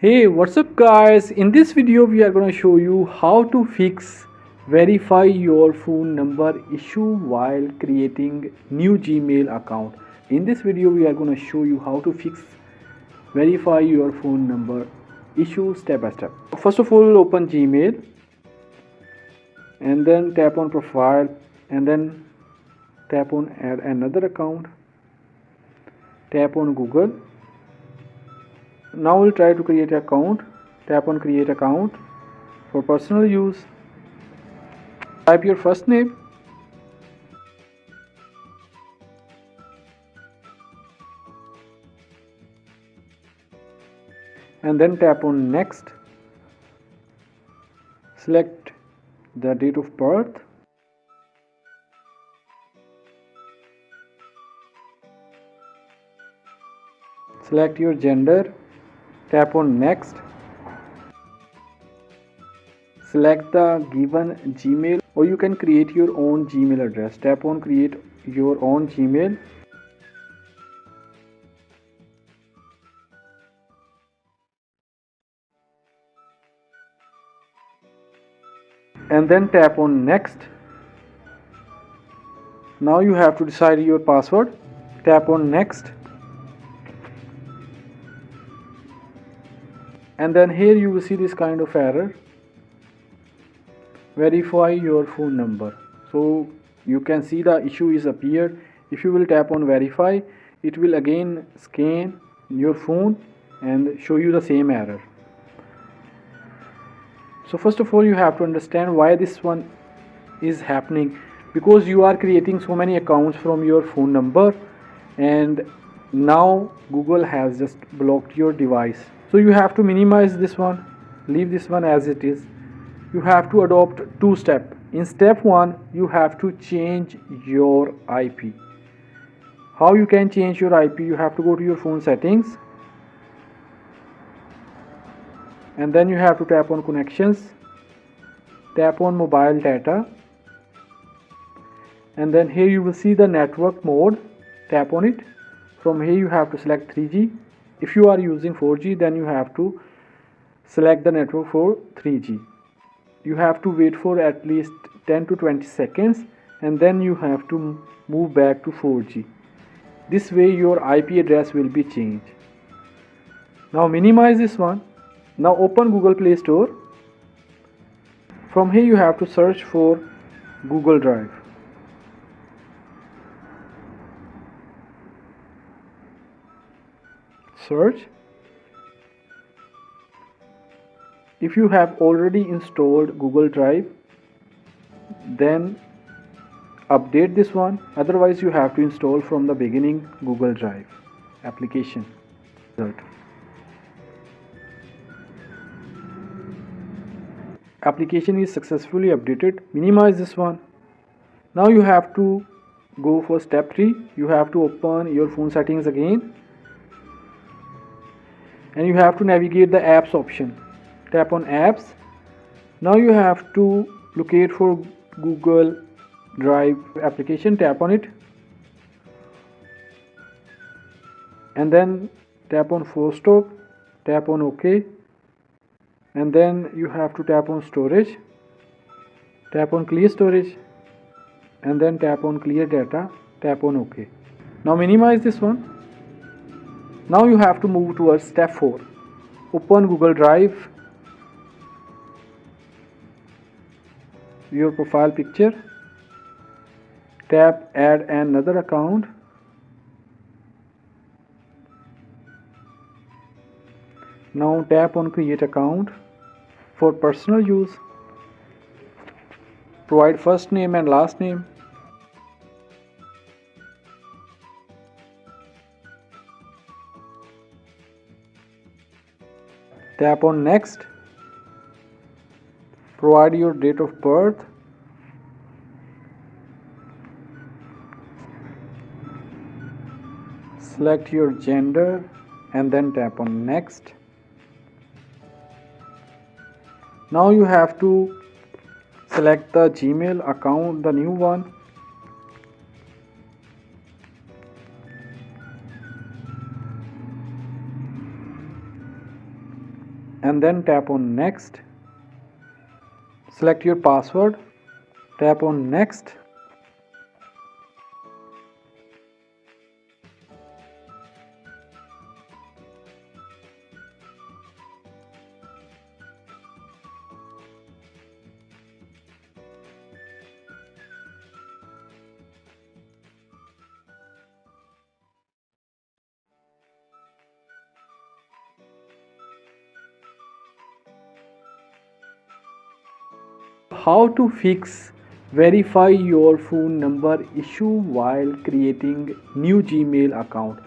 Hey, what's up guys? In this video we are going to show you how to fix verify your phone number issue while creating new Gmail account. In this video we are going to show you how to fix verify your phone number issue step by step. First of all, open Gmail and then tap on profile and then tap on add another account. Tap on Google. Now we'll try to create an account. Tap on create account for personal use. Type your first name and then tap on next. Select the date of birth. Select your gender. Tap on next. Select the given Gmail, or you can create your own Gmail address. Tap on create your own Gmail. And then tap on next. Now you have to decide your password. Tap on next. And then here you will see this kind of error, verify your phone number. So you can see the issue is appeared. If you will tap on verify, it will again scan your phone and show you the same error. So first of all, you have to understand why this one is happening, because you are creating so many accounts from your phone number and now Google has just blocked your device. So you have to minimize this one, leave this one as it is. You have to adopt two steps. In step 1, you have to change your IP. How you can change your IP? You have to go to your phone settings and then you have to tap on connections, tap on mobile data, and then here you will see the network mode. Tap on it. From here you have to select 3G. If you are using 4G, then you have to select the network for 3G. You have to wait for at least 10 to 20 seconds and then you have to move back to 4G. This way your IP address will be changed. Now minimize this one. Now open Google Play Store. From here you have to search for Google Drive. Search. If you have already installed Google Drive, then update this one. Otherwise you have to install from the beginning Google Drive application. Application is successfully updated. Minimize this one. Now you have to go for step 3. You have to open your phone settings again and you have to navigate the apps option. Tap on apps. Now you have to locate for Google Drive application. Tap on it and then tap on force stop. Tap on OK and then you have to tap on storage. Tap on clear storage and then tap on clear data. Tap on OK. Now minimize this one. Now you have to move towards step 4. Open Google Drive, your profile picture, tap add another account, now tap on create account for personal use, provide first name and last name, tap on next, provide your date of birth, select your gender and then tap on next. Now you have to select the Gmail account, the new one. and then tap on next. Select your password, tap on next. How to fix verify your phone number issue while creating new Gmail account.